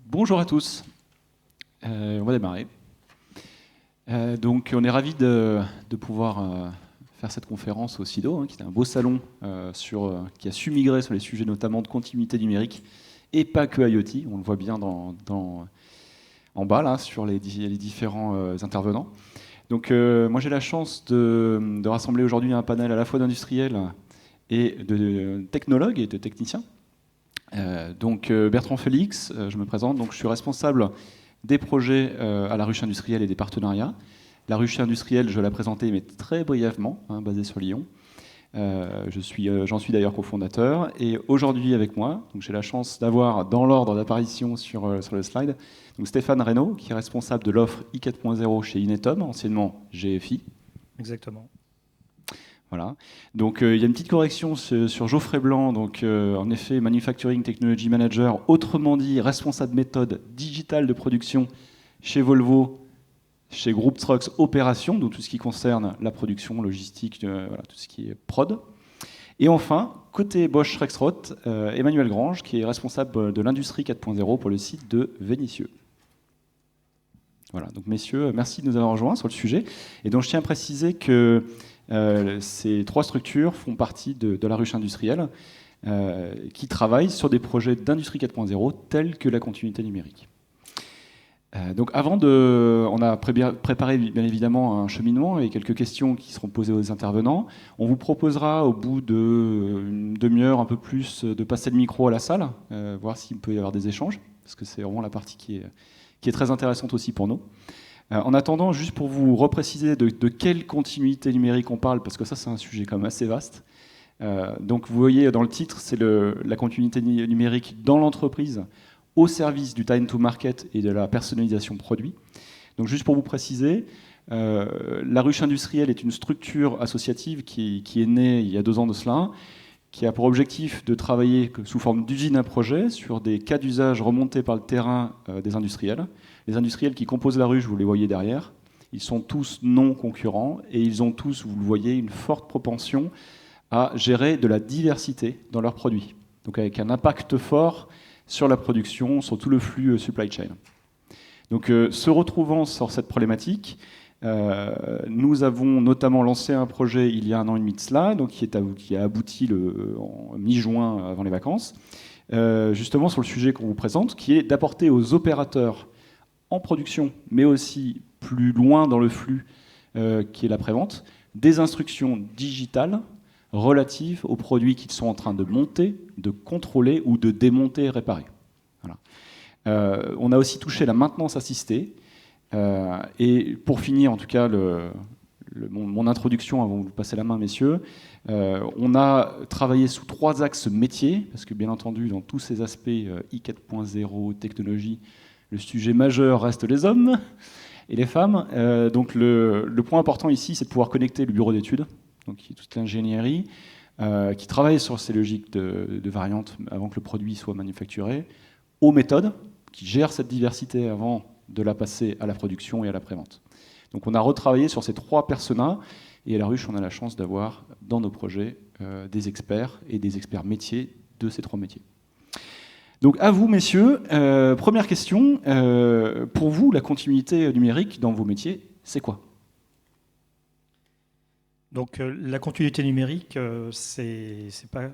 Bonjour à tous. On va démarrer. Donc, on est ravis de pouvoir faire cette conférence au CIDO, qui est un beau salon qui a su migrer sur les sujets notamment de continuité numérique et pas que IoT. On le voit bien en bas là, sur les différents intervenants. Donc, moi j'ai la chance de rassembler aujourd'hui un panel à la fois d'industriels et de technologues et de techniciens. Donc Bertrand Félix, je me présente, donc je suis responsable des projets à la ruche industrielle et des partenariats. La ruche industrielle, je l'ai présentée, mais très brièvement, basée sur Lyon. J'en suis d'ailleurs cofondateur. Et aujourd'hui avec moi, j'ai la chance d'avoir dans l'ordre d'apparition sur le slide, donc Stéphane Reynaud, qui est responsable de l'offre I4.0 chez Inetum, anciennement GFI. Exactement. Voilà. Donc il y a une petite correction sur Geoffrey Blanc, donc en effet Manufacturing Technology Manager, autrement dit responsable méthode digitale de production chez Volvo, chez Group Trucks Opération, donc tout ce qui concerne la production, logistique, voilà, tout ce qui est prod. Et enfin, côté Bosch Rexroth, Emmanuel Grange, qui est responsable de l'industrie 4.0 pour le site de Vénissieux. Voilà, donc messieurs, merci de nous avoir rejoints sur le sujet. Et donc je tiens à préciser que ces trois structures font partie de la ruche industrielle qui travaillent sur des projets d'industrie 4.0 tels que la continuité numérique. Donc on a préparé bien évidemment un cheminement et quelques questions qui seront posées aux intervenants. On vous proposera au bout d'une demi-heure, un peu plus, de passer le micro à la salle, voir s'il peut y avoir des échanges, parce que c'est vraiment la partie qui est très intéressante aussi pour nous. En attendant, juste pour vous repréciser de quelle continuité numérique on parle, parce que ça c'est un sujet quand même assez vaste. Donc vous voyez dans le titre, c'est la continuité numérique dans l'entreprise au service du time to market et de la personnalisation produit. Donc juste pour vous préciser, la ruche industrielle est une structure associative qui est née il y a 2 ans de cela, qui a pour objectif de travailler sous forme d'usine à projet sur des cas d'usage remontés par le terrain des industriels. Les industriels qui composent la ruche, vous les voyez derrière, ils sont tous non concurrents et ils ont tous, vous le voyez, une forte propension à gérer de la diversité dans leurs produits. Donc avec un impact fort sur la production, sur tout le flux supply chain. Donc se retrouvant sur cette problématique, nous avons notamment lancé un projet il y a 1 an et demi de cela, donc qui a abouti en mi-juin avant les vacances, justement sur le sujet qu'on vous présente, qui est d'apporter aux opérateurs en production, mais aussi plus loin dans le flux qui est la prévente, des instructions digitales relatives aux produits qu'ils sont en train de monter, de contrôler ou de démonter et réparer. Voilà. On a aussi touché la maintenance assistée. Et pour finir, en tout cas, mon introduction, avant de vous passer la main, messieurs, on a travaillé sous 3 axes métiers, parce que bien entendu, dans tous ces aspects I4.0, technologie, le sujet majeur reste les hommes et les femmes. Donc le point important ici, c'est de pouvoir connecter le bureau d'études, donc qui est toute l'ingénierie, qui travaille sur ces logiques de variantes avant que le produit soit manufacturé, aux méthodes, qui gèrent cette diversité avant de la passer à la production et à la prévente. Donc on a retravaillé sur ces 3 personas, et à la ruche, on a la chance d'avoir dans nos projets des experts et des experts métiers de ces 3 métiers. Donc à vous, messieurs, première question, pour vous, la continuité numérique dans vos métiers, c'est quoi ? Donc la continuité numérique, c'est pas,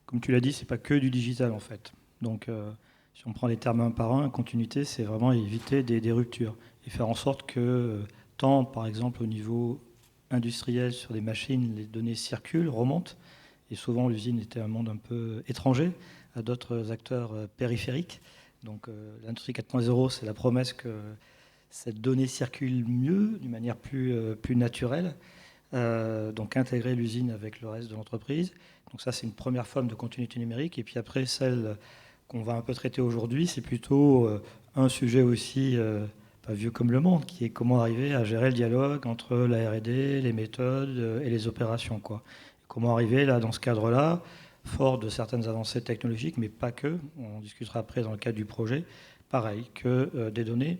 comme tu l'as dit, c'est pas que du digital en fait. Donc si on prend les termes un par un, continuité, c'est vraiment éviter des ruptures et faire en sorte que tant, par exemple, au niveau industriel sur des machines, les données circulent, remontent, et souvent l'usine était un monde un peu étranger à d'autres acteurs périphériques. Donc l'industrie 4.0, c'est la promesse que cette donnée circule mieux, d'une manière plus naturelle. Donc intégrer l'usine avec le reste de l'entreprise. Donc ça, c'est une première forme de continuité numérique. Et puis après, celle qu'on va un peu traiter aujourd'hui, c'est plutôt un sujet aussi pas vieux comme le monde, qui est comment arriver à gérer le dialogue entre la R&D, les méthodes et les opérations, quoi. Comment arriver là, dans ce cadre-là, fort de certaines avancées technologiques, mais pas que, on discutera après dans le cadre du projet, pareil, que des données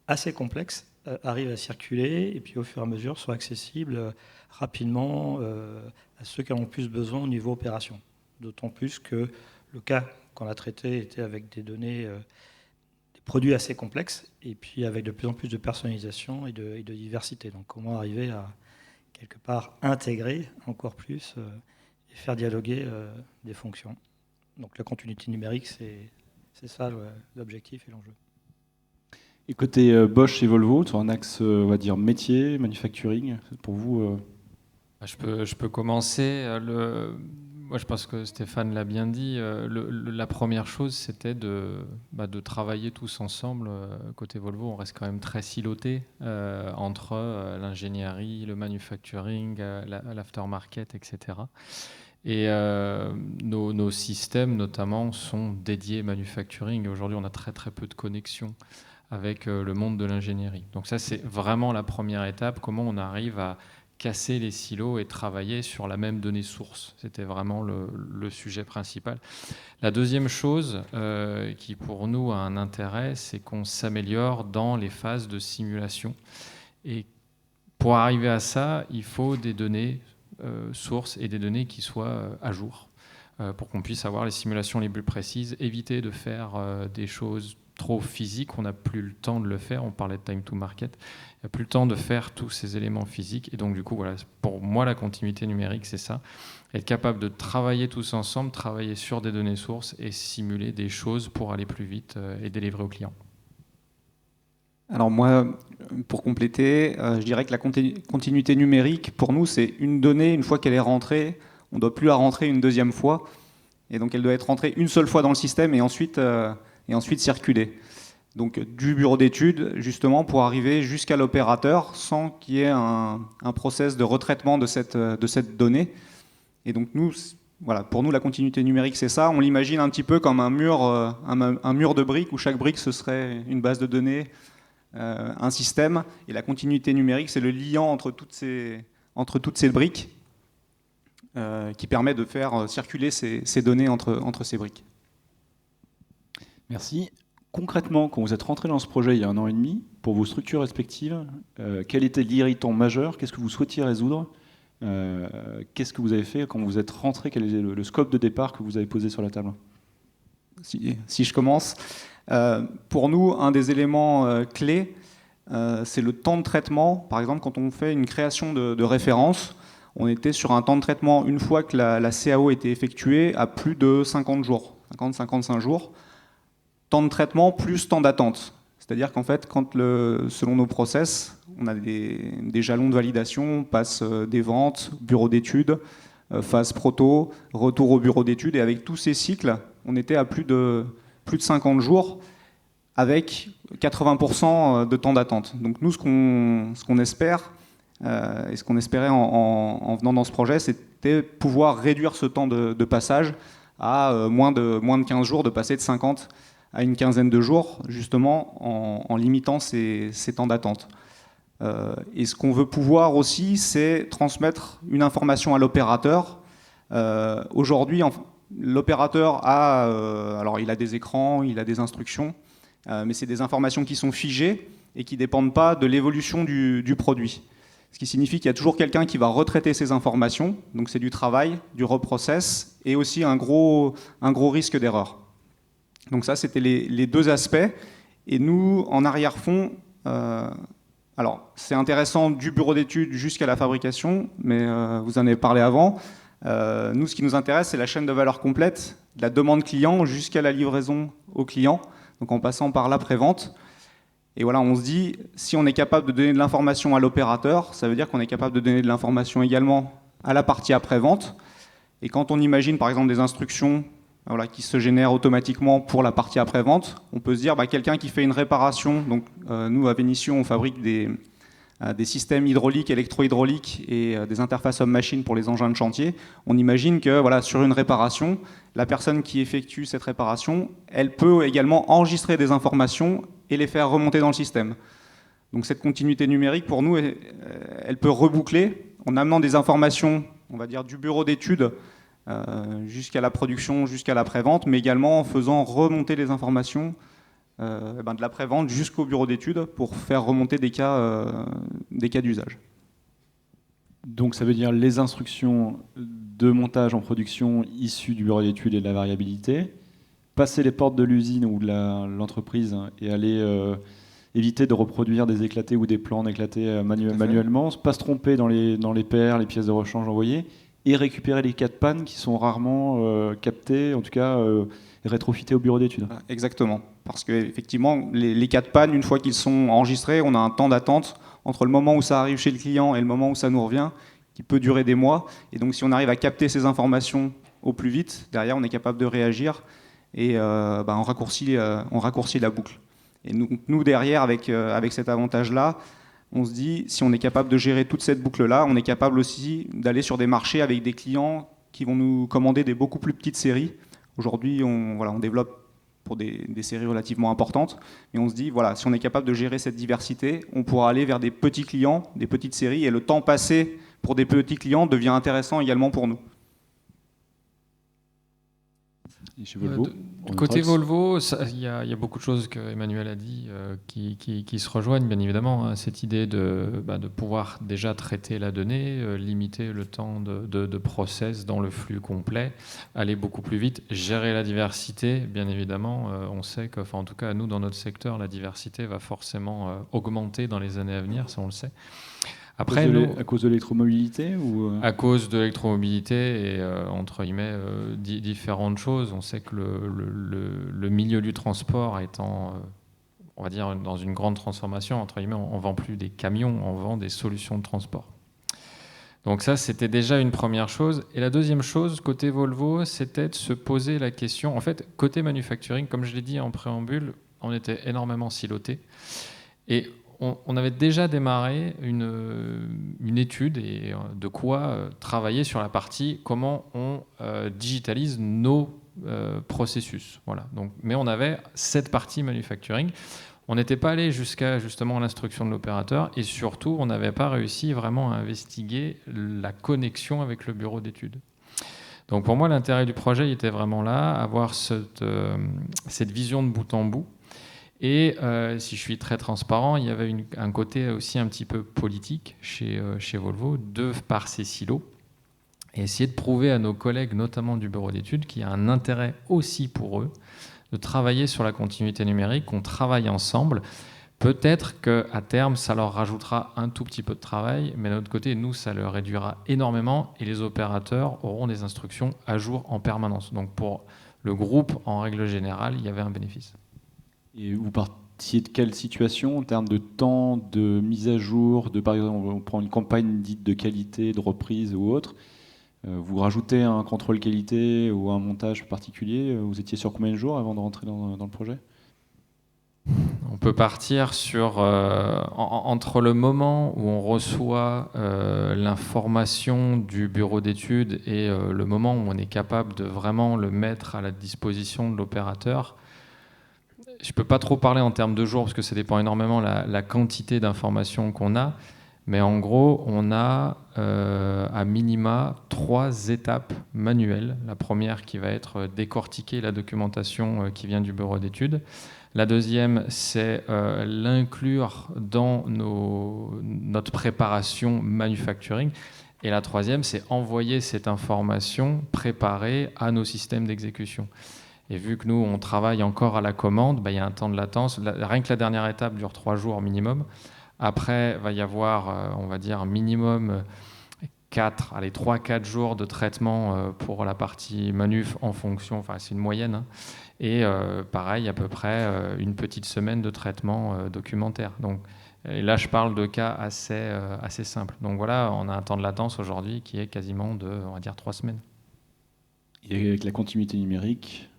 assez complexes arrivent à circuler et puis au fur et à mesure soient accessibles rapidement à ceux qui en ont plus besoin au niveau opération. D'autant plus que le cas qu'on a traité était avec des données, des produits assez complexes, et puis avec de plus en plus de personnalisation et de diversité. Donc comment arriver à, quelque part, intégrer encore plus et faire dialoguer des fonctions. Donc la continuité numérique, c'est ça l'objectif et l'enjeu. Et côté Bosch et Volvo, sur un axe, on va dire, métier, manufacturing, pour vous Je peux commencer. Moi, je pense que Stéphane l'a bien dit. La première chose, c'était de travailler tous ensemble. Côté Volvo, on reste quand même très siloté entre l'ingénierie, le manufacturing, l'aftermarket, etc. Et nos systèmes, notamment, sont dédiés manufacturing. Et aujourd'hui, on a très très peu de connexion avec le monde de l'ingénierie. Donc ça, c'est vraiment la première étape. Comment on arrive à casser les silos et travailler sur la même donnée source. C'était vraiment le sujet principal. La deuxième chose qui pour nous a un intérêt, c'est qu'on s'améliore dans les phases de simulation. Et pour arriver à ça, il faut des données sources et des données qui soient à jour pour qu'on puisse avoir les simulations les plus précises, éviter de faire des choses trop physiques, on n'a plus le temps de le faire, on parlait de time to market, il n'y a plus le temps de faire tous ces éléments physiques, et donc du coup, voilà, pour moi, la continuité numérique, c'est ça, être capable de travailler tous ensemble, travailler sur des données sources et simuler des choses pour aller plus vite et délivrer aux clients. Alors moi, pour compléter, je dirais que la continuité numérique, pour nous, c'est une donnée, une fois qu'elle est rentrée, on ne doit plus la rentrer une deuxième fois, et donc elle doit être rentrée une seule fois dans le système et ensuite circuler. Donc du bureau d'études, justement, pour arriver jusqu'à l'opérateur sans qu'il y ait un process de retraitement de cette donnée. Et donc nous, voilà, pour nous, la continuité numérique, c'est ça. On l'imagine un petit peu comme un mur de briques où chaque brique, ce serait une base de données, un système. Et la continuité numérique, c'est le liant entre toutes ces briques qui permet de faire circuler ces données entre ces briques. Merci. Concrètement, quand vous êtes rentré dans ce projet il y a 1 an et demi, pour vos structures respectives, quel était l'irritant majeur? Qu'est-ce que vous souhaitiez résoudre? Qu'est-ce que vous avez fait quand vous êtes rentré? Quel est le scope de départ que vous avez posé sur la table? Si je commence, pour nous, un des éléments clés, c'est le temps de traitement. Par exemple, quand on fait une création de référence, on était sur un temps de traitement, une fois que la CAO était effectuée, à plus de 50 jours, 50-55 jours. Temps de traitement plus temps d'attente. C'est-à-dire qu'en fait, selon nos process, on a des jalons de validation, on passe des ventes, bureau d'études, phase proto, retour au bureau d'études, et avec tous ces cycles, on était à plus de 50 jours, avec 80% de temps d'attente. Donc nous, ce qu'on espère, et ce qu'on espérait en venant dans ce projet, c'était pouvoir réduire ce temps de passage à moins de 15 jours, de passer de 50 à une quinzaine de jours, justement en limitant ces temps d'attente. Et ce qu'on veut pouvoir aussi, c'est transmettre une information à l'opérateur. Aujourd'hui, l'opérateur alors il a des écrans, il a des instructions, mais c'est des informations qui sont figées et qui ne dépendent pas de l'évolution du produit. Ce qui signifie qu'il y a toujours quelqu'un qui va retraiter ces informations, donc c'est du travail, du reprocess, et aussi un gros risque d'erreur. Donc ça, c'était les deux aspects. Et nous, en arrière-fond, alors c'est intéressant du bureau d'études jusqu'à la fabrication, mais vous en avez parlé avant. Nous, ce qui nous intéresse, c'est la chaîne de valeur complète, de la demande client jusqu'à la livraison au client, donc en passant par l'après-vente. Et voilà, on se dit, si on est capable de donner de l'information à l'opérateur, ça veut dire qu'on est capable de donner de l'information également à la partie après-vente. Et quand on imagine, par exemple, des instructions qui se génèrent automatiquement pour la partie après-vente, on peut se dire, quelqu'un qui fait une réparation, donc nous, à Vénition, on fabrique des systèmes hydrauliques, électro-hydrauliques et des interfaces homme-machine pour les engins de chantier. On imagine que sur une réparation, la personne qui effectue cette réparation, elle peut également enregistrer des informations et les faire remonter dans le système. Donc cette continuité numérique, pour nous, elle peut reboucler en amenant des informations, on va dire, du bureau d'études jusqu'à la production, jusqu'à l'après-vente, mais également en faisant remonter les informations de l'après-vente jusqu'au bureau d'études pour faire remonter des cas d'usage. Donc ça veut dire les instructions de montage en production issues du bureau d'études et de la variabilité, passer les portes de l'usine ou de l'entreprise et aller éviter de reproduire des éclatés ou des plans éclatés manuellement, pas se tromper dans les PR, les pièces de rechange envoyées, et récupérer les cas de panne qui sont rarement captés, en tout cas rétrofités au bureau d'études. Exactement, parce qu'effectivement, les cas de panne, une fois qu'ils sont enregistrés, on a un temps d'attente entre le moment où ça arrive chez le client et le moment où ça nous revient, qui peut durer des mois. Et donc si on arrive à capter ces informations au plus vite, derrière on est capable de réagir et on raccourcit la boucle. Et nous derrière, avec cet avantage-là, on se dit, si on est capable de gérer toute cette boucle-là, on est capable aussi d'aller sur des marchés avec des clients qui vont nous commander des beaucoup plus petites séries. Aujourd'hui, on développe pour des séries relativement importantes, mais on se dit, voilà, si on est capable de gérer cette diversité, on pourra aller vers des petits clients, des petites séries, et le temps passé pour des petits clients devient intéressant également pour nous. Et chez Volvo, côté Volvo, il y a beaucoup de choses que Emmanuel a dit qui se rejoignent, bien évidemment. Hein, cette idée de pouvoir déjà traiter la donnée, limiter le temps de process dans le flux complet, aller beaucoup plus vite, gérer la diversité, bien évidemment. On sait que, en tout cas, nous, dans notre secteur, la diversité va forcément augmenter dans les années à venir, ça on le sait. Après, à cause de l'électromobilité ou à cause de l'électromobilité et entre guillemets différentes choses. On sait que le milieu du transport étant, on va dire, dans une grande transformation, entre guillemets, on ne vend plus des camions, on vend des solutions de transport. Donc ça, c'était déjà une première chose. Et la deuxième chose, côté Volvo, c'était de se poser la question. En fait, côté manufacturing, comme je l'ai dit en préambule, on était énormément silotés. Et on avait déjà démarré une étude et de quoi travailler sur la partie comment on digitalise nos processus. Voilà. Donc, mais on avait cette partie manufacturing. On n'était pas allé jusqu'à justement l'instruction de l'opérateur et surtout, on n'avait pas réussi vraiment à investiguer la connexion avec le bureau d'études. Donc pour moi, l'intérêt du projet était vraiment là, avoir cette vision de bout en bout. Et si je suis très transparent, il y avait un côté aussi un petit peu politique chez Volvo, par ces silos, et essayer de prouver à nos collègues, notamment du bureau d'études, qu'il y a un intérêt aussi pour eux de travailler sur la continuité numérique, qu'on travaille ensemble. Peut-être qu'à terme, ça leur rajoutera un tout petit peu de travail, mais de notre côté, nous, ça leur réduira énormément, et les opérateurs auront des instructions à jour en permanence. Donc pour le groupe, en règle générale, il y avait un bénéfice. Et vous partiez de quelle situation en termes de temps, de mise à jour, par exemple, on prend une campagne dite de qualité, de reprise ou autre, vous rajoutez un contrôle qualité ou un montage particulier, vous étiez sur combien de jours avant de rentrer dans le projet ? On peut partir sur entre le moment où on reçoit l'information du bureau d'études et le moment où on est capable de vraiment le mettre à la disposition de l'opérateur. Je ne peux pas trop parler en termes de jours parce que ça dépend énormément la quantité d'informations qu'on a. Mais en gros, on a à minima 3 étapes manuelles. La première qui va être décortiquer la documentation qui vient du bureau d'études. La deuxième, c'est l'inclure dans notre préparation manufacturing. Et la troisième, c'est envoyer cette information préparée à nos systèmes d'exécution. Et vu que nous, on travaille encore à la commande, il y a un temps de latence. Rien que la dernière étape dure 3 jours minimum. Après, il va y avoir, on va dire, un minimum 3-4 jours de traitement pour la partie manuf en fonction, enfin c'est une moyenne, hein. Et pareil, à peu près une petite semaine de traitement documentaire. Donc, et là, je parle de cas assez simples. Donc voilà, on a un temps de latence aujourd'hui qui est quasiment de, on va dire, 3 semaines. Et avec la continuité numérique,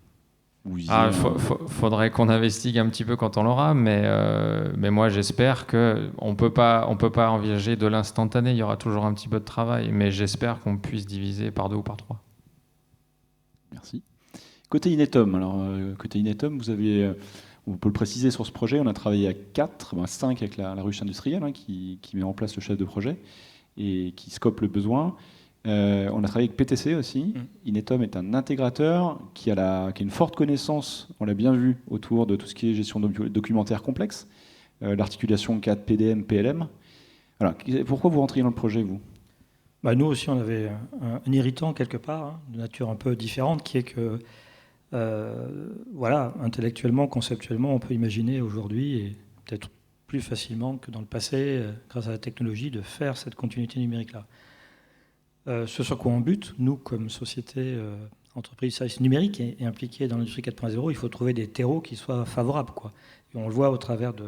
faudrait qu'on investigue un petit peu quand on l'aura, mais moi j'espère qu'on peut pas envisager de l'instantané. Il y aura toujours un petit peu de travail, mais j'espère qu'on puisse diviser par 2 ou par 3. Merci. Côté Inetum, côté Inetum, on peut le préciser sur ce projet, on a travaillé à 5 avec la ruche industrielle qui met en place le chef de projet et qui scope le besoin. On a travaillé avec PTC aussi. Inetum est un intégrateur qui a une forte connaissance, on l'a bien vu, autour de tout ce qui est gestion documentaire complexe, l'articulation CAD, PDM, PLM. Voilà. Pourquoi vous rentriez dans le projet, vous ? Nous aussi, on avait un irritant quelque part, de nature un peu différente, qui est que Voilà, intellectuellement, conceptuellement, on peut imaginer aujourd'hui, et peut-être plus facilement que dans le passé, grâce à la technologie, de faire cette continuité numérique-là. Ce sur quoi on bute, nous, comme société, entreprise de services numériques et impliquée dans l'industrie 4.0, il faut trouver des terreaux qui soient favorables, quoi. Et on le voit au travers de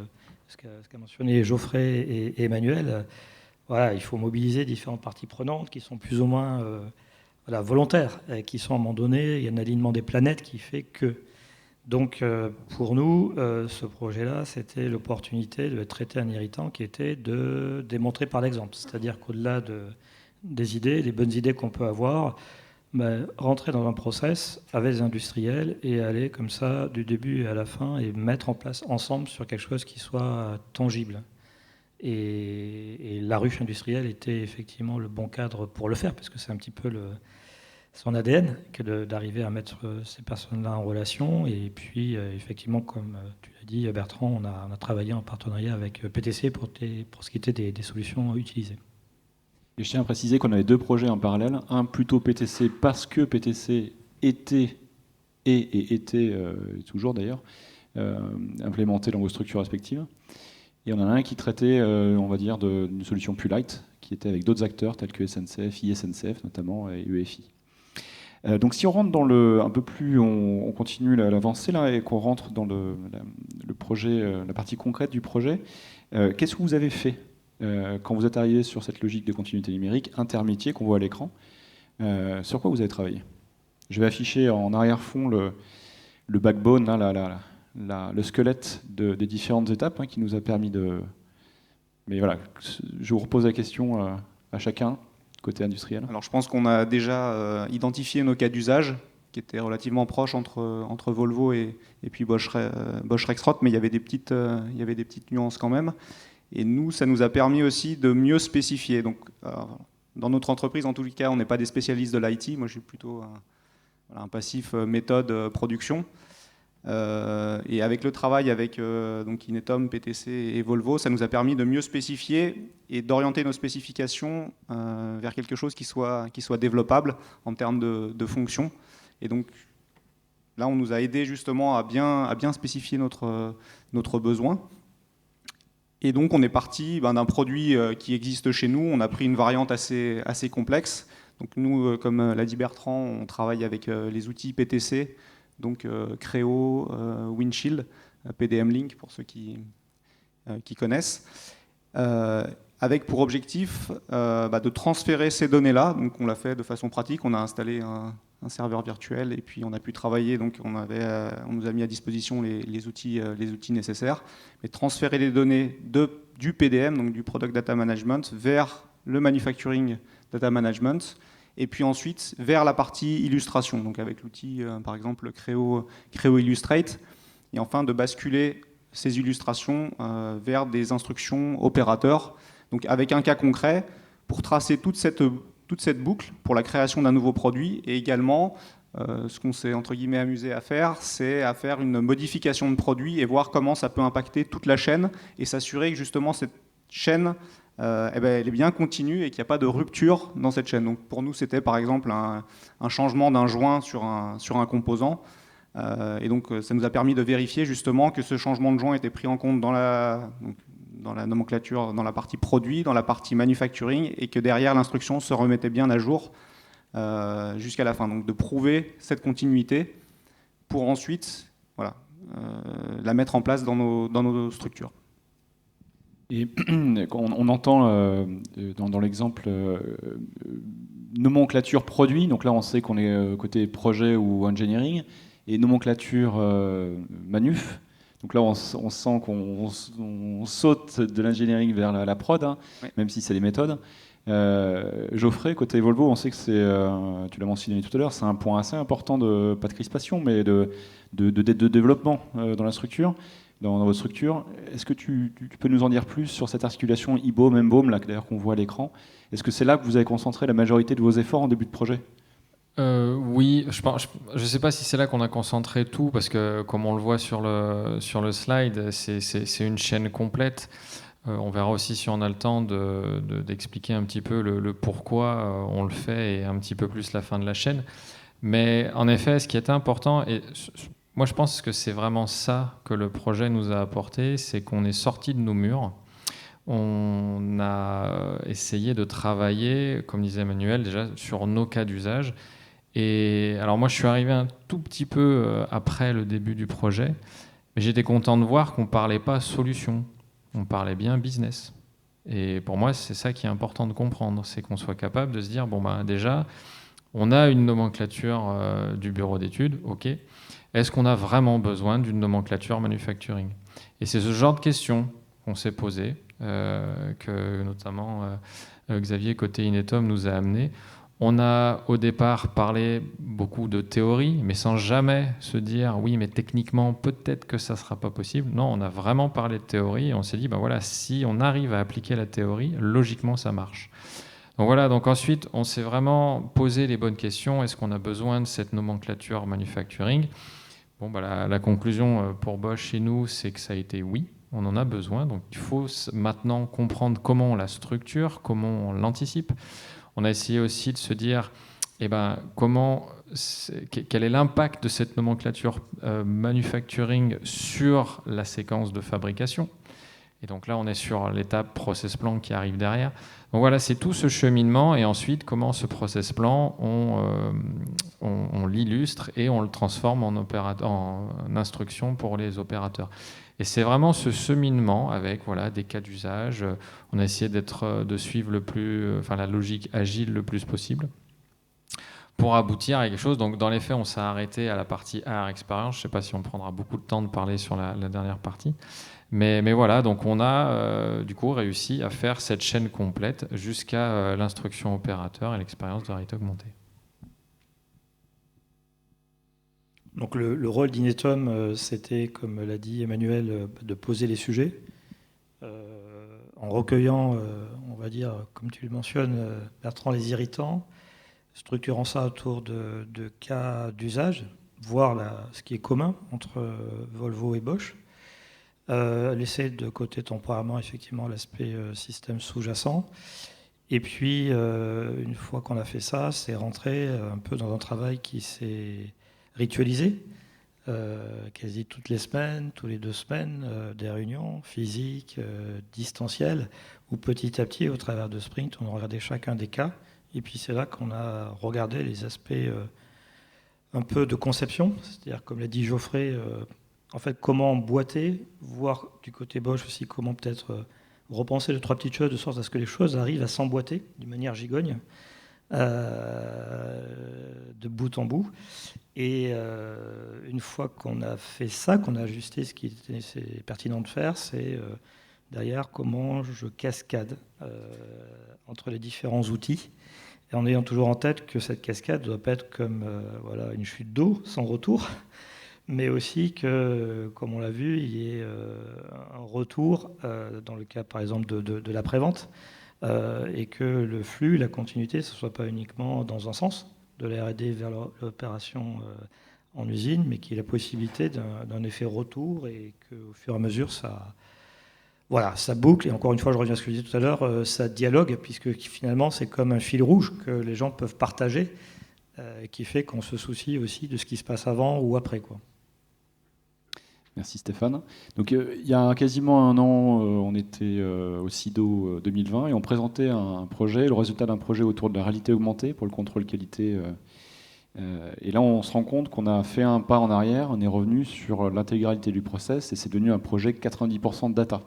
ce qu'a mentionné Geoffrey et Emmanuel. Voilà, il faut mobiliser différentes parties prenantes qui sont plus ou moins voilà, volontaires, et qui sont à un moment donné, il y a un alignement des planètes qui fait que. Donc pour nous, ce projet-là, c'était l'opportunité de traiter un irritant qui était de démontrer par l'exemple. C'est-à-dire qu'au-delà des idées, les bonnes idées qu'on peut avoir, rentrer dans un process avec les industriels et aller comme ça du début à la fin et mettre en place ensemble sur quelque chose qui soit tangible. Et la ruche industrielle était effectivement le bon cadre pour le faire, parce que c'est un petit peu son ADN que d'arriver à mettre ces personnes-là en relation. Et puis, effectivement, comme tu l'as dit, Bertrand, on a travaillé en partenariat avec PTC pour ce qui était des solutions utilisées. Et je tiens à préciser qu'on avait 2 projets en parallèle. Un plutôt PTC parce que PTC était, et était toujours d'ailleurs, implémenté dans vos structures respectives. Et on en a un qui traitait, on va dire, d'une solution plus light, qui était avec d'autres acteurs tels que SNCF, ISNCF notamment, et EFI. Donc si on rentre dans un peu plus, on continue l'avancée là, et qu'on rentre dans le projet, la partie concrète du projet, qu'est-ce que vous avez fait quand vous êtes arrivé sur cette logique de continuité numérique intermétier qu'on voit à l'écran? Sur quoi vous avez travaillé? Je vais afficher en arrière-fond le backbone, là, le squelette des différentes étapes qui nous a permis de... Mais voilà, je vous repose la question à chacun, côté industriel. Alors je pense qu'on a déjà identifié nos cas d'usage, qui étaient relativement proches entre Volvo et puis Bosch Rexroth, mais il y avait des petites nuances quand même. Et nous, ça nous a permis aussi de mieux spécifier. Donc, dans notre entreprise, en tous les cas, on n'est pas des spécialistes de l'IT. Moi, je suis plutôt un passif méthode production. Et avec le travail avec donc Inetom, PTC et Volvo, ça nous a permis de mieux spécifier et d'orienter nos spécifications vers quelque chose qui soit développable en termes de fonctions. Et donc, là, on nous a aidé justement à bien spécifier notre besoin. Et donc on est parti d'un produit qui existe chez nous, on a pris une variante assez complexe. Donc nous, comme l'a dit Bertrand, on travaille avec les outils PTC, donc Creo, Windshield, PDM Link pour ceux qui connaissent, avec pour objectif de transférer ces données-là. Donc on l'a fait de façon pratique, on a installé un serveur virtuel et puis on a pu travailler, donc on nous a mis à disposition les outils nécessaires, mais transférer les données du PDM, donc du Product Data Management, vers le Manufacturing Data Management, et puis ensuite vers la partie illustration, donc avec l'outil par exemple Creo Illustrate, et enfin de basculer ces illustrations vers des instructions opérateurs, donc avec un cas concret pour tracer toute cette boucle pour la création d'un nouveau produit. Et également, ce qu'on s'est entre guillemets amusé à faire, c'est à faire une modification de produit et voir comment ça peut impacter toute la chaîne et s'assurer que justement cette chaîne elle est bien continue et qu'il n'y a pas de rupture dans cette chaîne. Donc pour nous, c'était par exemple un changement d'un joint sur un composant. Et donc ça nous a permis de vérifier justement que ce changement de joint était pris en compte dans la nomenclature, dans la partie produit, dans la partie manufacturing, et que derrière l'instruction se remettait bien à jour jusqu'à la fin. Donc de prouver cette continuité pour ensuite la mettre en place dans nos structures. Et on entend dans l'exemple nomenclature produit, donc là on sait qu'on est côté projet ou engineering, et nomenclature manuf. Donc là, on sent qu'on saute de l'engineering vers la prod, oui. Même si c'est les méthodes. Geoffrey, côté Volvo, on sait que c'est, tu l'as mentionné tout à l'heure, c'est un point assez important pas de crispation, mais de développement dans la structure, dans votre structure. Est-ce que tu peux nous en dire plus sur cette articulation IBOM-MBOM, là, d'ailleurs qu'on voit à l'écran? Est-ce que c'est là que vous avez concentré la majorité de vos efforts en début de projet? Oui, je ne sais pas si c'est là qu'on a concentré tout, parce que comme on le voit sur le slide, c'est une chaîne complète. On verra aussi si on a le temps d'expliquer un petit peu le pourquoi on le fait et un petit peu plus la fin de la chaîne. Mais en effet, ce qui était important, et moi je pense que c'est vraiment ça que le projet nous a apporté, c'est qu'on est sorti de nos murs. On a essayé de travailler, comme disait Emmanuel, déjà sur nos cas d'usage. Et alors moi je suis arrivé un tout petit peu après le début du projet, mais j'étais content de voir qu'on ne parlait pas solution, on parlait bien business. Et pour moi c'est ça qui est important de comprendre, c'est qu'on soit capable de se dire, bon ben déjà, on a une nomenclature du bureau d'études, ok. Est-ce qu'on a vraiment besoin d'une nomenclature manufacturing? Et c'est ce genre de questions qu'on s'est posées, que notamment Xavier côté Inetom nous a amené. On a au départ parlé beaucoup de théorie, mais sans jamais se dire oui, mais techniquement peut-être que ça ne sera pas possible. Non, on a vraiment parlé de théorie et on s'est dit ben voilà, si on arrive à appliquer la théorie, logiquement ça marche. Donc voilà, donc ensuite on s'est vraiment posé les bonnes questions. Est-ce qu'on a besoin de cette nomenclature manufacturing? Bon, bah, la conclusion pour Bosch chez nous, c'est que ça a été oui, on en a besoin. Donc il faut maintenant comprendre comment on la structure, comment on l'anticipe. On a essayé aussi de se dire, eh ben, quel est l'impact de cette nomenclature manufacturing sur la séquence de fabrication. Et donc là, on est sur l'étape process plan qui arrive derrière. Donc voilà, c'est tout ce cheminement. Et ensuite, comment ce process plan, on l'illustre et on le transforme en instruction pour les opérateurs. Et c'est vraiment ce cheminement avec voilà, des cas d'usage. On a essayé de suivre la logique agile le plus possible pour aboutir à quelque chose. Donc dans les faits, on s'est arrêté à la partie AR Experience. Je ne sais pas si on prendra beaucoup de temps de parler sur la dernière partie. Mais voilà, donc on a du coup réussi à faire cette chaîne complète jusqu'à l'instruction opérateur et l'expérience de réalité augmentée. Donc le rôle d'Inetom, c'était, comme l'a dit Emmanuel, de poser les sujets, en recueillant, on va dire, comme tu le mentionnes, Bertrand, les irritants, structurant ça autour de cas d'usage, voir ce qui est commun entre Volvo et Bosch, laisser de côté temporairement effectivement l'aspect système sous-jacent. Et puis, une fois qu'on a fait ça, c'est rentrer un peu dans un travail qui s'est ritualisé, quasi toutes les semaines, tous les 2 semaines, des réunions physiques, distancielles, où petit à petit, au travers de Sprint, on regardait chacun des cas. Et puis c'est là qu'on a regardé les aspects un peu de conception, c'est-à-dire, comme l'a dit Geoffrey, en fait, comment emboîter, voir du côté Bosch aussi comment peut-être repenser 2-3 petites choses de sorte à ce que les choses arrivent à s'emboîter d'une manière gigogne, de bout en bout. Et une fois qu'on a fait ça, qu'on a ajusté ce qui était pertinent de faire, c'est derrière comment je cascade entre les différents outils, et en ayant toujours en tête que cette cascade ne doit pas être comme voilà, une chute d'eau sans retour, mais aussi que, comme on l'a vu, il y ait un retour dans le cas, par exemple, de la prévente, et que le flux, la continuité, ce ne soit pas uniquement dans un sens, de la R&D vers l'opération en usine, mais qu'il y ait la possibilité d'un effet retour et qu'au fur et à mesure, ça boucle. Et encore une fois, je reviens à ce que je disais tout à l'heure, ça dialogue, puisque finalement, c'est comme un fil rouge que les gens peuvent partager, qui fait qu'on se soucie aussi de ce qui se passe avant ou après, quoi. Merci Stéphane. Donc il y a quasiment un an, on était au CIDO 2020 et on présentait un projet, le résultat d'un projet autour de la réalité augmentée pour le contrôle qualité. Et là, on se rend compte qu'on a fait un pas en arrière, on est revenu sur l'intégralité du process et c'est devenu un projet 90% de data,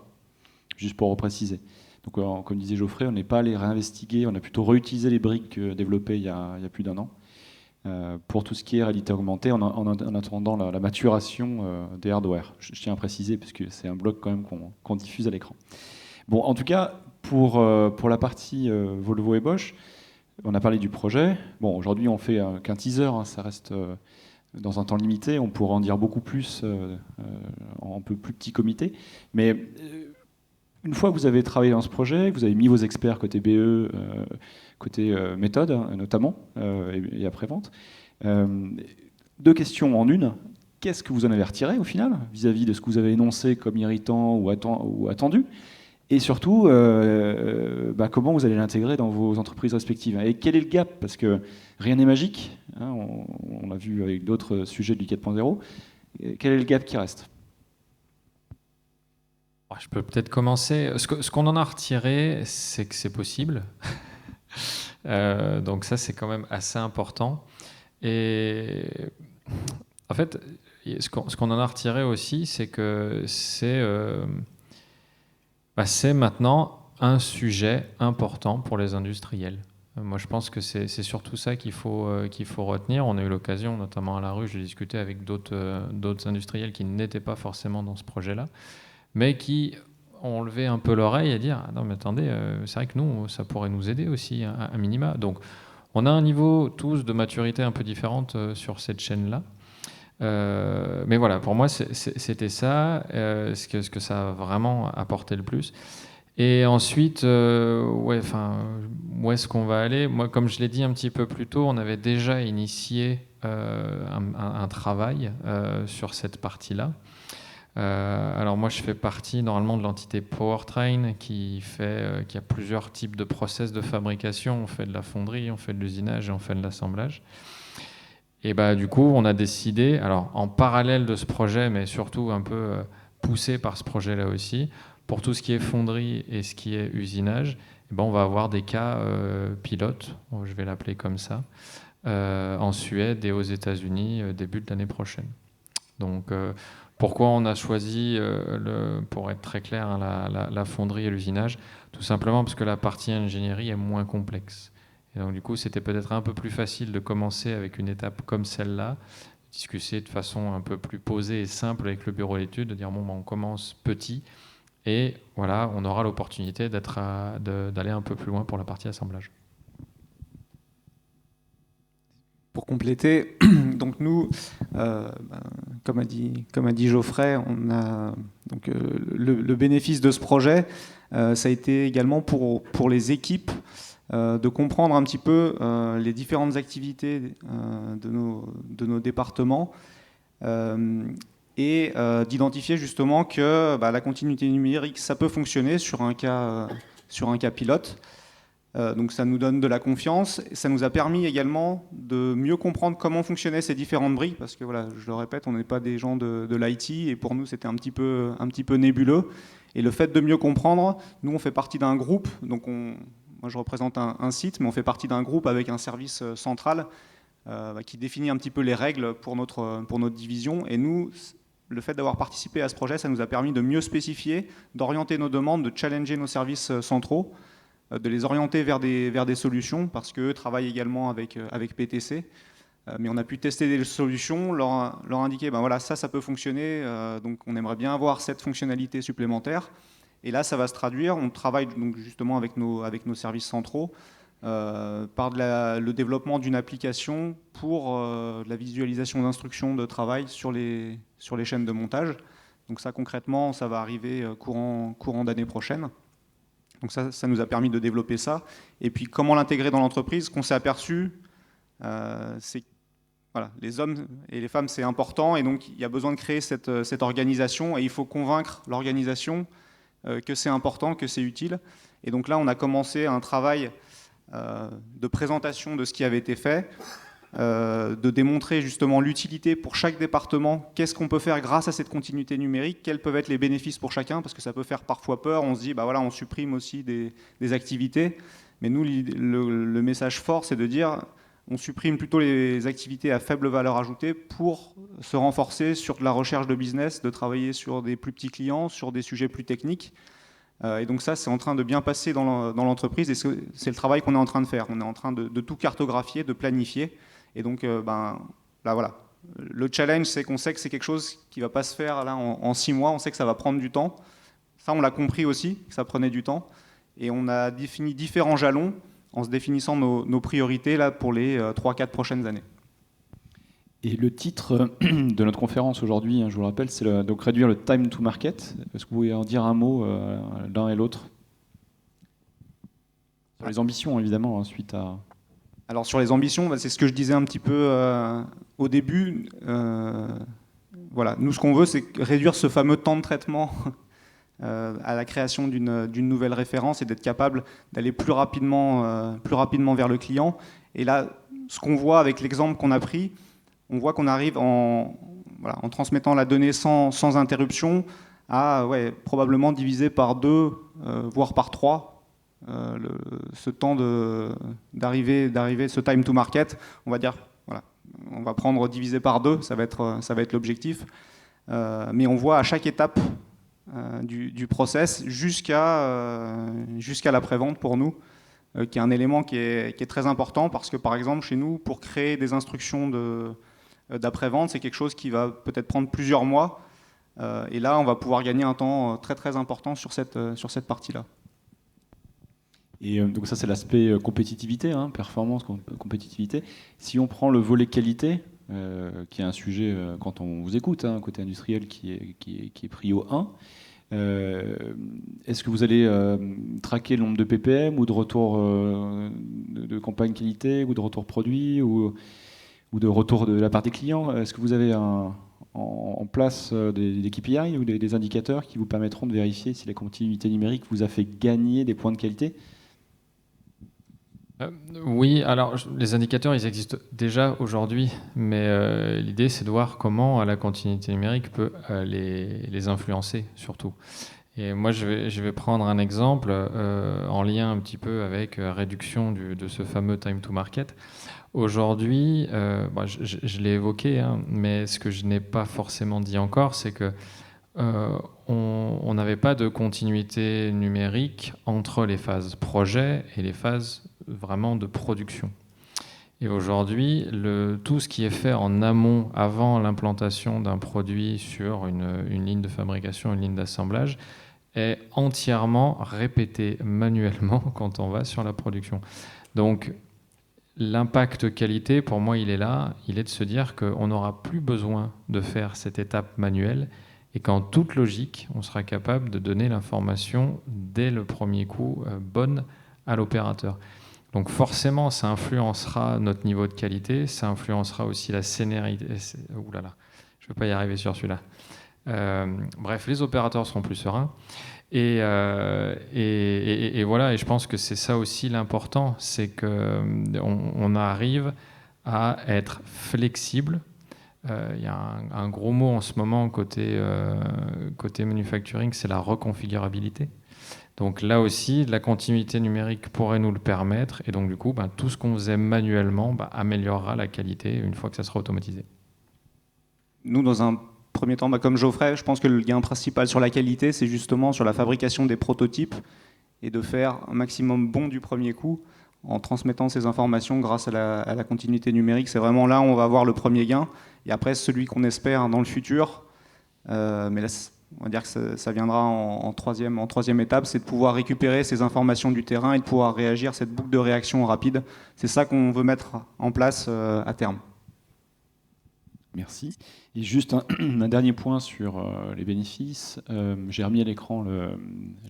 juste pour repréciser. Donc comme disait Geoffrey, on n'est pas allé réinvestiguer, on a plutôt réutilisé les briques développées il y a plus d'un an. Pour tout ce qui est réalité augmentée, en attendant la maturation des hardware. Je tiens à préciser, parce que c'est un bloc quand même qu'on diffuse à l'écran. Bon, en tout cas, pour la partie Volvo et Bosch, on a parlé du projet. Bon, aujourd'hui, on fait qu'un teaser, hein, ça reste dans un temps limité. On pourra en dire beaucoup plus en un peu plus petit comité. Mais une fois que vous avez travaillé dans ce projet, vous avez mis vos experts côté BE, côté méthode notamment, et après-vente. 2 questions en une. Qu'est-ce que vous en avez retiré au final, vis-à-vis de ce que vous avez énoncé comme irritant ou attendu? Et surtout, comment vous allez l'intégrer dans vos entreprises respectives. Et quel est le gap? Parce que rien n'est magique, hein, on l'a vu avec d'autres sujets du 4.0. Quel est le gap qui reste? Je peux peut-être commencer. Ce qu'on en a retiré, c'est que c'est possible. Donc ça, c'est quand même assez important. Et en fait, ce qu'on en a retiré aussi, c'est que c'est maintenant un sujet important pour les industriels. Moi, je pense que c'est surtout ça qu'il faut retenir. On a eu l'occasion, notamment à la rue, de discuter avec d'autres industriels qui n'étaient pas forcément dans ce projet-là, mais qui ont levé un peu l'oreille et dire ah non mais attendez, c'est vrai que nous ça pourrait nous aider aussi à minima. Donc on a un niveau tous de maturité un peu différente sur cette chaîne-là. Mais voilà, pour moi c'était ça, ce que ça a vraiment apporté le plus. Et ensuite, où est-ce qu'on va aller? Moi, comme je l'ai dit un petit peu plus tôt, on avait déjà initié un travail sur cette partie-là. Alors moi je fais partie normalement de l'entité Powertrain qui a plusieurs types de process de fabrication. On fait de la fonderie, on fait de l'usinage et on fait de l'assemblage. Et du coup on a décidé, alors en parallèle de ce projet, mais surtout un peu poussé par ce projet-là aussi, pour tout ce qui est fonderie et ce qui est usinage, on va avoir des cas pilotes, je vais l'appeler comme ça, en Suède et aux États-Unis début de l'année prochaine. Donc pourquoi on a choisi, pour être très clair, la fonderie et l'usinage? Tout simplement parce que la partie ingénierie est moins complexe. Et donc du coup, c'était peut-être un peu plus facile de commencer avec une étape comme celle-là, discuter de façon un peu plus posée et simple avec le bureau d'études, de dire on commence petit, et voilà, on aura l'opportunité d'aller un peu plus loin pour la partie assemblage. Pour compléter, donc nous, comme a dit Geoffrey, on a donc le bénéfice de ce projet, ça a été également pour les équipes de comprendre un petit peu les différentes activités de nos départements et d'identifier justement que la continuité numérique, ça peut fonctionner sur un cas pilote. Donc ça nous donne de la confiance. Ça nous a permis également de mieux comprendre comment fonctionnaient ces différentes briques, parce que voilà, je le répète, on n'est pas des gens de l'IT, et pour nous c'était un petit peu nébuleux. Et le fait de mieux comprendre, nous on fait partie d'un groupe, donc moi je représente un site, mais on fait partie d'un groupe avec un service central qui définit un petit peu les règles pour notre division. Et nous, le fait d'avoir participé à ce projet, ça nous a permis de mieux spécifier, d'orienter nos demandes, de challenger nos services centraux, de les orienter vers des solutions, parce qu'eux travaillent également avec PTC. Mais on a pu tester des solutions, leur indiquer, voilà, ça peut fonctionner, donc on aimerait bien avoir cette fonctionnalité supplémentaire. Et là, ça va se traduire, on travaille donc justement avec nos services centraux, par le développement d'une application pour la visualisation d'instructions de travail sur les chaînes de montage. Donc ça, concrètement, ça va arriver courant d'année prochaine. Donc ça nous a permis de développer ça. Et puis comment l'intégrer dans l'entreprise, ce qu'on s'est aperçu, c'est voilà, les hommes et les femmes, c'est important, et donc il y a besoin de créer cette organisation, et il faut convaincre l'organisation que c'est important, que c'est utile. Et donc là, on a commencé un travail de présentation de ce qui avait été fait, de démontrer justement l'utilité pour chaque département, qu'est-ce qu'on peut faire grâce à cette continuité numérique, quels peuvent être les bénéfices pour chacun, parce que ça peut faire parfois peur, on se dit, voilà, on supprime aussi des activités, mais nous, le message fort, c'est de dire, on supprime plutôt les activités à faible valeur ajoutée pour se renforcer sur de la recherche de business, de travailler sur des plus petits clients, sur des sujets plus techniques. Et donc ça, c'est en train de bien passer dans l'entreprise, et c'est le travail qu'on est en train de faire. On est en train de tout cartographier, de planifier. Et donc, là, voilà. Le challenge, c'est qu'on sait que c'est quelque chose qui ne va pas se faire là, en 6 mois. On sait que ça va prendre du temps. Ça, on l'a compris aussi, que ça prenait du temps. Et on a défini différents jalons en se définissant nos priorités là, pour les 3-4 prochaines années. Et le titre de notre conférence aujourd'hui, je vous le rappelle, c'est donc réduire le time to market. Est-ce que vous pouvez en dire un mot l'un et l'autre? Sur les ambitions, évidemment, suite à... Alors sur les ambitions, c'est ce que je disais un petit peu au début. Voilà, nous, ce qu'on veut, c'est réduire ce fameux temps de traitement à la création d'une nouvelle référence et d'être capable d'aller plus rapidement vers le client. Et là, ce qu'on voit avec l'exemple qu'on a pris, on voit qu'on arrive en transmettant la donnée sans interruption à probablement diviser par 2, voire par 3 ce temps d'arriver, ce time to market. On va dire, on va prendre divisé par 2, ça va être l'objectif. Mais on voit à chaque étape du process jusqu'à l'après-vente pour nous, qui est un élément qui est très important parce que par exemple chez nous, pour créer des instructions d'après-vente, c'est quelque chose qui va peut-être prendre plusieurs mois, et là on va pouvoir gagner un temps très très important sur cette partie-là. Et donc ça c'est l'aspect compétitivité, performance, compétitivité. Si on prend le volet qualité, qui est un sujet quand on vous écoute, côté industriel qui est prio 1, est-ce que vous allez traquer le nombre de ppm ou de retour de campagne qualité ou de retour produit ou de retour de la part des clients? Est-ce que vous avez en place des KPI ou des indicateurs qui vous permettront de vérifier si la continuité numérique vous a fait gagner des points de qualité? Oui, alors les indicateurs, ils existent déjà aujourd'hui, mais l'idée, c'est de voir comment la continuité numérique peut les influencer, surtout. Et moi, je vais prendre un exemple en lien un petit peu avec réduction de ce fameux time to market. Aujourd'hui, je l'ai évoqué, mais ce que je n'ai pas forcément dit encore, c'est que on n'avait pas de continuité numérique entre les phases projet et les phases vraiment de production. Et aujourd'hui, tout ce qui est fait en amont, avant l'implantation d'un produit sur une ligne de fabrication, une ligne d'assemblage, est entièrement répété manuellement quand on va sur la production. Donc, l'impact qualité, pour moi, il est là. Il est de se dire qu'on n'aura plus besoin de faire cette étape manuelle et qu'en toute logique, on sera capable de donner l'information dès le premier coup bonne à l'opérateur. Donc forcément, ça influencera notre niveau de qualité, ça influencera aussi la sénérité. Ouh là là, je ne vais pas y arriver sur celui-là. Bref, les opérateurs seront plus sereins. Et voilà, et je pense que c'est ça aussi l'important, c'est qu'on arrive à être flexible. Il y a un gros mot en ce moment côté manufacturing, c'est la reconfigurabilité. Donc là aussi, la continuité numérique pourrait nous le permettre, et donc du coup, tout ce qu'on faisait manuellement améliorera la qualité une fois que ça sera automatisé. Nous, dans un premier temps, comme Geoffrey, je pense que le gain principal sur la qualité, c'est justement sur la fabrication des prototypes et de faire un maximum bon du premier coup en transmettant ces informations grâce à la continuité numérique. C'est vraiment là où on va avoir le premier gain. Et après, celui qu'on espère dans le futur, mais là, on va dire que ça viendra en troisième étape, c'est de pouvoir récupérer ces informations du terrain et de pouvoir réagir, cette boucle de réaction rapide. C'est ça qu'on veut mettre en place à terme. Merci. Et juste un dernier point sur les bénéfices. J'ai remis à l'écran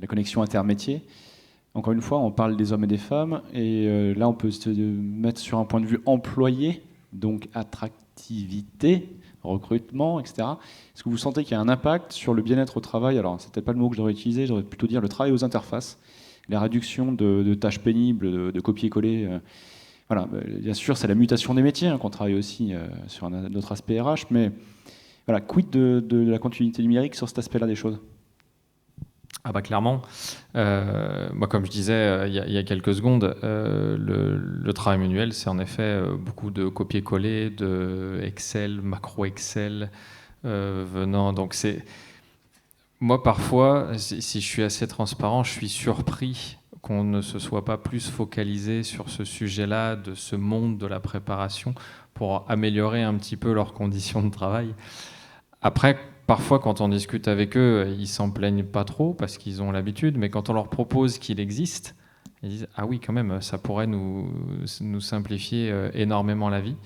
la connexion intermétier. Encore une fois, on parle des hommes et des femmes, et là, on peut se mettre sur un point de vue employé, donc attractivité, recrutement, etc. Est-ce que vous sentez qu'il y a un impact sur le bien-être au travail? Alors, ce n'était pas le mot que j'aurais utilisé, j'aurais plutôt dire le travail aux interfaces, la réduction de tâches pénibles, de copier-coller. Voilà, bien sûr, c'est la mutation des métiers, qu'on travaille aussi sur un autre aspect RH, mais voilà, quid de la continuité numérique sur cet aspect-là des choses? Clairement, moi, comme je disais il y a quelques secondes, le travail manuel, c'est en effet beaucoup de copier-coller, de Excel, macro Excel venant. Donc moi, parfois, si je suis assez transparent, je suis surpris qu'on ne se soit pas plus focalisé sur ce sujet-là, de ce monde de la préparation, pour améliorer un petit peu leurs conditions de travail. Après, parfois, quand on discute avec eux, ils s'en plaignent pas trop parce qu'ils ont l'habitude, mais quand on leur propose qu'il existe, ils disent « Ah oui, quand même, ça pourrait nous simplifier énormément la vie ».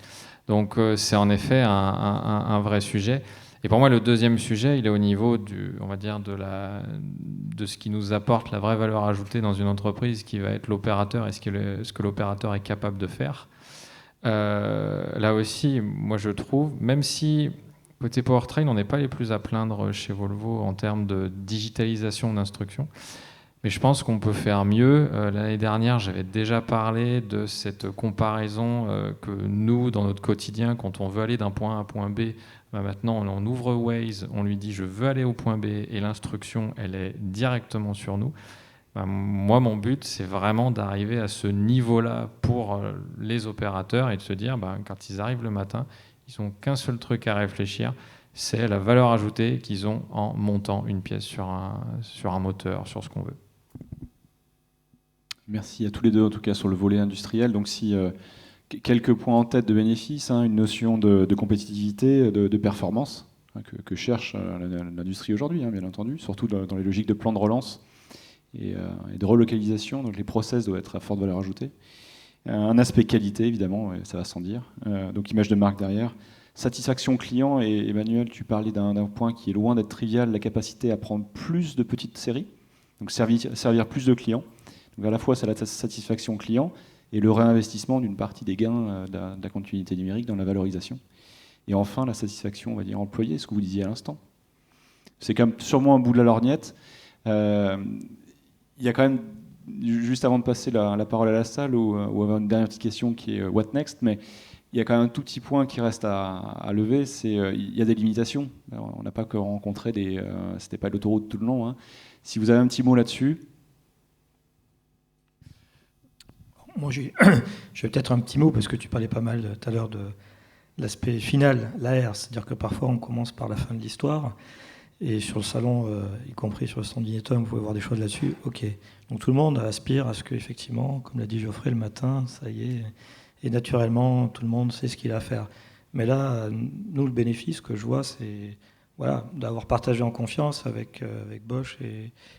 Donc, c'est en effet un vrai sujet. Et pour moi, le deuxième sujet, il est au niveau on va dire de ce qui nous apporte la vraie valeur ajoutée dans une entreprise, qui va être l'opérateur et ce que l'opérateur est capable de faire. Là aussi, moi, je trouve, même si Côté powertrain, on n'est pas les plus à plaindre chez Volvo en termes de digitalisation d'instruction. Mais je pense qu'on peut faire mieux. L'année dernière, j'avais déjà parlé de cette comparaison que nous, dans notre quotidien, quand on veut aller d'un point A à un point B, maintenant on ouvre Waze, on lui dit je veux aller au point B et l'instruction, elle est directement sur nous. Moi, mon but, c'est vraiment d'arriver à ce niveau-là pour les opérateurs et de se dire, quand ils arrivent le matin, ils n'ont qu'un seul truc à réfléchir, c'est la valeur ajoutée qu'ils ont en montant une pièce sur un moteur, sur ce qu'on veut. Merci à tous les deux, en tout cas, sur le volet industriel. Donc, si quelques points en tête de bénéfices, une notion de compétitivité, de performance, que cherche l'industrie aujourd'hui, bien entendu, surtout dans les logiques de plan de relance et de relocalisation. Donc, les process doivent être à forte valeur ajoutée. Un aspect qualité, évidemment, ça va sans dire. Donc, image de marque derrière. Satisfaction client, et Emmanuel, tu parlais d'un point qui est loin d'être trivial, la capacité à prendre plus de petites séries, donc servir plus de clients. Donc à la fois, c'est la satisfaction client et le réinvestissement d'une partie des gains de la continuité numérique dans la valorisation. Et enfin, la satisfaction, on va dire, employée, ce que vous disiez à l'instant. C'est quand même sûrement un bout de la lorgnette. Il y a quand même, juste avant de passer la parole à la salle, ou avoir une dernière petite question qui est what next, mais il y a quand même un tout petit point qui reste à lever, c'est il y a des limitations. Alors, on n'a pas que rencontré c'était pas l'autoroute tout le long. Si vous avez un petit mot là-dessus. Moi, j'ai peut-être un petit mot, parce que tu parlais pas mal tout à l'heure de l'aspect final, l'AR, c'est-à-dire que parfois on commence par la fin de l'histoire, et sur le salon, y compris sur le stand d'Inetum, vous pouvez voir des choses là-dessus, ok. Donc tout le monde aspire à ce qu'effectivement, comme l'a dit Geoffrey le matin, ça y est, et naturellement, tout le monde sait ce qu'il a à faire. Mais là, nous, le bénéfice que je vois, c'est d'avoir partagé en confiance avec Bosch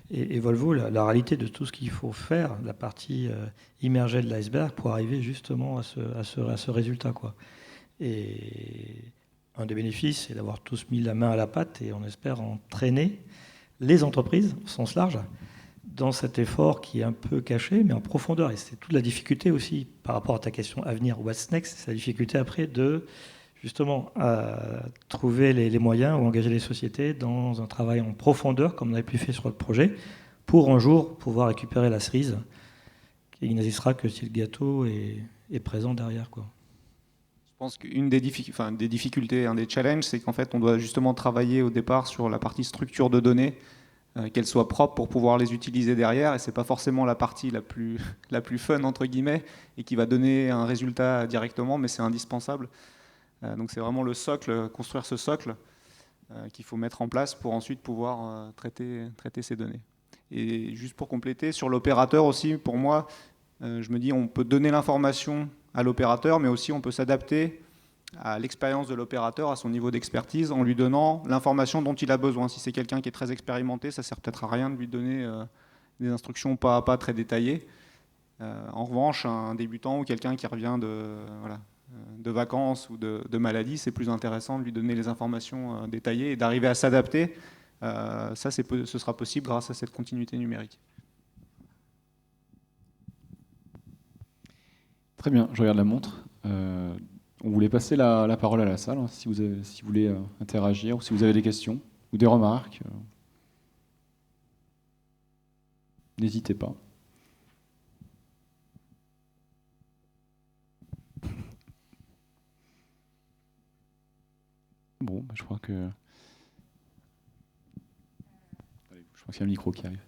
et Volvo la réalité de tout ce qu'il faut faire, la partie immergée de l'iceberg, pour arriver justement à ce résultat, quoi. Et un des bénéfices, c'est d'avoir tous mis la main à la pâte, et on espère entraîner les entreprises, au sens large, dans cet effort qui est un peu caché, mais en profondeur. Et c'est toute la difficulté aussi, par rapport à ta question à venir, what's next, c'est la difficulté après de justement trouver les moyens ou engager les sociétés dans un travail en profondeur, comme on avait pu faire sur le projet, pour un jour pouvoir récupérer la cerise, qui n'existera que si le gâteau est présent derrière, quoi. Je pense qu'une des difficultés, un des challenges, c'est qu'en fait, on doit justement travailler au départ sur la partie structure de données, qu'elles soient propres pour pouvoir les utiliser derrière, et c'est pas forcément la partie la plus fun, entre guillemets, et qui va donner un résultat directement, mais c'est indispensable. Donc c'est vraiment le socle, construire ce socle qu'il faut mettre en place pour ensuite pouvoir traiter ces données. Et juste pour compléter, sur l'opérateur aussi, pour moi, je me dis on peut donner l'information à l'opérateur, mais aussi on peut s'adapter à l'expérience de l'opérateur, à son niveau d'expertise, en lui donnant l'information dont il a besoin. Si c'est quelqu'un qui est très expérimenté, ça ne sert peut-être à rien de lui donner des instructions pas à pas très détaillées. En revanche, un débutant ou quelqu'un qui revient de vacances ou de maladie, c'est plus intéressant de lui donner les informations détaillées et d'arriver à s'adapter. Ce sera possible grâce à cette continuité numérique. Très bien, je regarde la montre. On voulait passer la parole à la salle, si vous voulez interagir, ou si vous avez des questions ou des remarques. N'hésitez pas. Bon, je crois qu'il y a un micro qui arrive.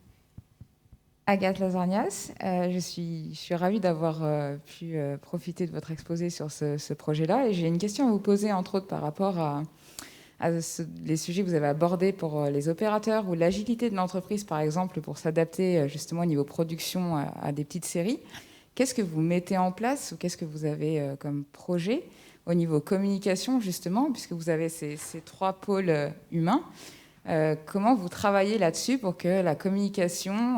Agathe Lazarnias, je suis ravie d'avoir pu profiter de votre exposé sur ce projet-là, et j'ai une question à vous poser, entre autres par rapport à les sujets que vous avez abordés pour les opérateurs, ou l'agilité de l'entreprise, par exemple, pour s'adapter justement au niveau production à des petites séries. Qu'est-ce que vous mettez en place, ou qu'est-ce que vous avez comme projet au niveau communication, justement, puisque vous avez ces trois pôles humains? Comment vous travaillez là-dessus pour que la communication,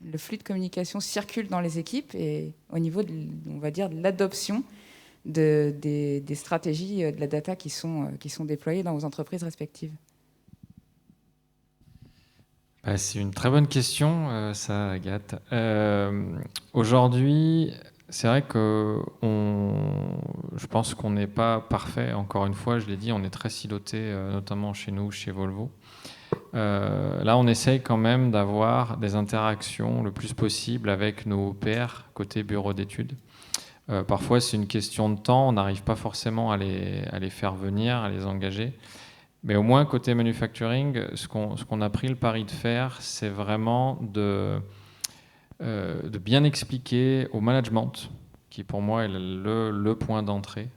le flux de communication circule dans les équipes, et au niveau on va dire, de l'adoption des stratégies de la data qui sont déployées dans vos entreprises respectives? C'est une très bonne question, ça, Agathe. Aujourd'hui, C'est vrai que je pense qu'on n'est pas parfait. Encore une fois, je l'ai dit, on est très siloté, notamment chez nous, chez Volvo. Là, on essaye quand même d'avoir des interactions le plus possible avec nos pairs côté bureau d'études. Parfois, c'est une question de temps. On n'arrive pas forcément à les faire venir, à les engager. Mais au moins, côté manufacturing, ce qu'on a pris le pari de faire, c'est vraiment de bien expliquer au management, qui pour moi est le point d'entrée,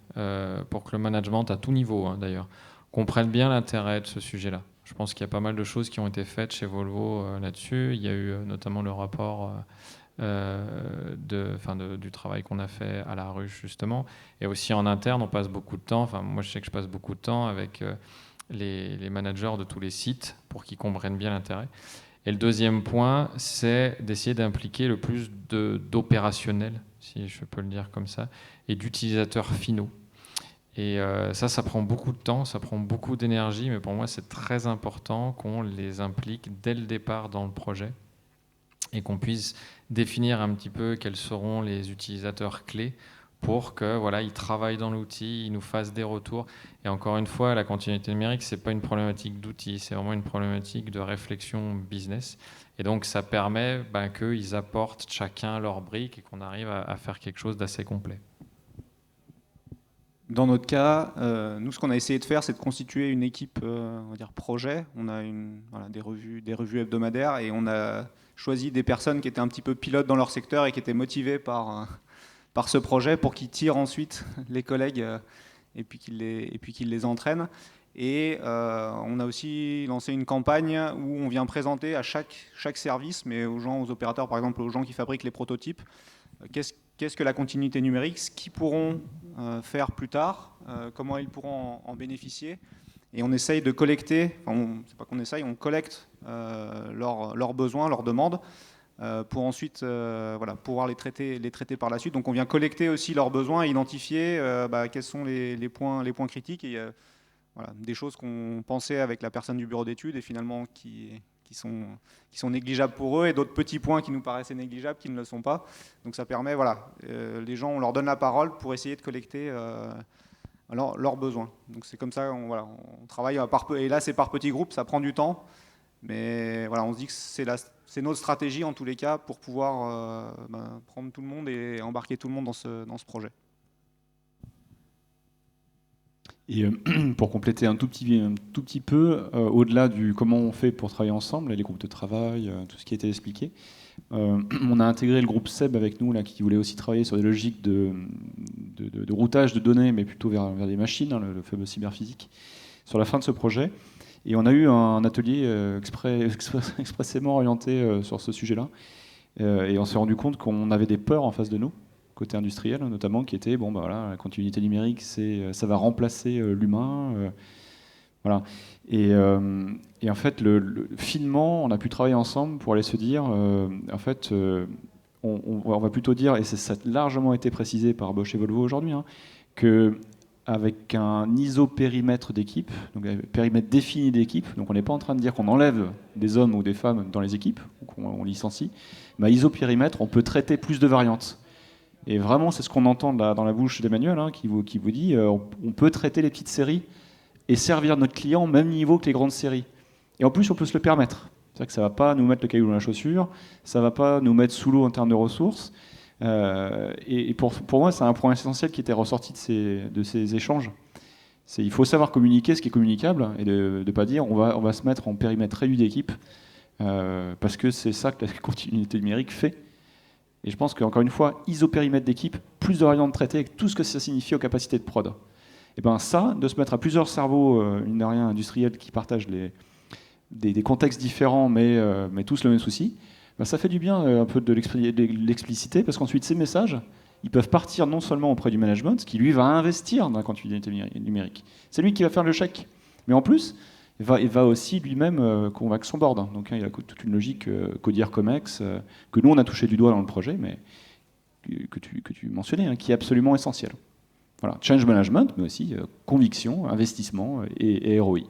pour que le management, à tout niveau d'ailleurs, comprenne bien l'intérêt de ce sujet-là. Je pense qu'il y a pas mal de choses qui ont été faites chez Volvo là-dessus. Il y a eu notamment le rapport du travail qu'on a fait à la ruche, justement. Et aussi en interne, on passe beaucoup de temps, moi je sais que je passe beaucoup de temps avec les managers de tous les sites pour qu'ils comprennent bien l'intérêt. Et le deuxième point, c'est d'essayer d'impliquer le plus d'opérationnels, si je peux le dire comme ça, et d'utilisateurs finaux. Et ça prend beaucoup de temps, ça prend beaucoup d'énergie, mais pour moi, c'est très important qu'on les implique dès le départ dans le projet et qu'on puisse définir un petit peu quels seront les utilisateurs clés pour que voilà, ils travaillent dans l'outil, ils nous fassent des retours. Et encore une fois, la continuité numérique, c'est pas une problématique d'outils, c'est vraiment une problématique de réflexion business. Et donc, ça permet qu'ils apportent chacun leur brique et qu'on arrive à faire quelque chose d'assez complet. Dans notre cas, nous, ce qu'on a essayé de faire, c'est de constituer une équipe, on va dire projet. On a des revues hebdomadaires et on a choisi des personnes qui étaient un petit peu pilotes dans leur secteur et qui étaient motivées par ce projet pour qu'ils tirent ensuite les collègues et puis qu'ils les entraînent. Et on a aussi lancé une campagne où on vient présenter à chaque service, mais aux opérateurs, par exemple aux gens qui fabriquent les prototypes, qu'est-ce que la continuité numérique, ce qu'ils pourront faire plus tard, comment ils pourront en bénéficier. Et on essaye de collecter, c'est pas qu'on essaye, on collecte leurs besoins, leurs demandes, pour ensuite pouvoir les traiter par la suite. Donc on vient collecter aussi leurs besoins et identifier quels sont les points critiques. Et des choses qu'on pensait avec la personne du bureau d'études et finalement qui sont négligeables pour eux, et d'autres petits points qui nous paraissaient négligeables qui ne le sont pas. Donc ça permet, les gens, on leur donne la parole pour essayer de collecter leurs besoins. Donc c'est comme ça, on travaille et là c'est par petits groupes, ça prend du temps, mais on se dit que c'est notre stratégie en tous les cas pour pouvoir prendre tout le monde et embarquer tout le monde dans ce projet. Et pour compléter un tout petit peu, au-delà du comment on fait pour travailler ensemble, les groupes de travail, tout ce qui a été expliqué, on a intégré le groupe SEB avec nous, là, qui voulait aussi travailler sur des logiques de routage de données, mais plutôt vers des machines, le fameux cyberphysique, sur la fin de ce projet. Et on a eu un atelier expressément orienté sur ce sujet-là. Et on s'est rendu compte qu'on avait des peurs en face de nous, côté industriel notamment, qui était la continuité numérique, ça va remplacer l'humain. Voilà. Et en fait, finement, on a pu travailler ensemble pour aller se dire, on va plutôt dire, et ça a largement été précisé par Bosch et Volvo aujourd'hui, qu'avec un ISO périmètre d'équipe, donc un périmètre défini d'équipe, donc on n'est pas en train de dire qu'on enlève des hommes ou des femmes dans les équipes, ou qu'on licencie, mais ISO périmètre, on peut traiter plus de variantes. Et vraiment, c'est ce qu'on entend dans la bouche d'Emmanuel, qui vous dit on peut traiter les petites séries et servir notre client au même niveau que les grandes séries. Et en plus, on peut se le permettre. C'est-à-dire que ça ne va pas nous mettre le caillou dans la chaussure, ça ne va pas nous mettre sous l'eau en termes de ressources. Et pour moi, c'est un point essentiel qui était ressorti de ces échanges. Il faut savoir communiquer ce qui est communicable et de ne pas dire on va se mettre en périmètre réduit d'équipe parce que c'est ça que la continuité numérique fait. Et je pense qu'encore une fois, isopérimètre d'équipe, plus de variantes traitées avec tout ce que ça signifie aux capacités de prod. Et bien ça, de se mettre à plusieurs cerveaux, mine de rien, industriels qui partagent des contextes différents, mais tous le même souci, ça fait du bien un peu de l'expliciter, parce qu'ensuite ces messages, ils peuvent partir non seulement auprès du management, qui lui va investir dans la continuité numérique. C'est lui qui va faire le chèque. Mais en plus, il va aussi lui-même convaincre son board. Donc il y a toute une logique CODIR COMEX que nous on a touché du doigt dans le projet, mais que tu mentionnais, qui est absolument essentiel. Voilà, change management, mais aussi conviction, investissement et ROI.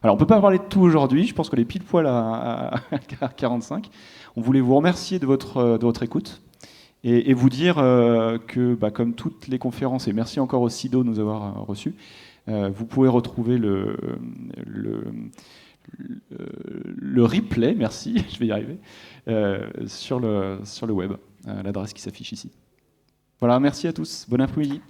Alors on ne peut pas parler de tout aujourd'hui, je pense qu'on est pile poil à 45. On voulait vous remercier de votre écoute et vous dire que, comme toutes les conférences, et merci encore au CIDO de nous avoir reçus, vous pouvez retrouver le replay, merci, je vais y arriver, sur le web, à l'adresse qui s'affiche ici. Voilà, merci à tous, bon après-midi.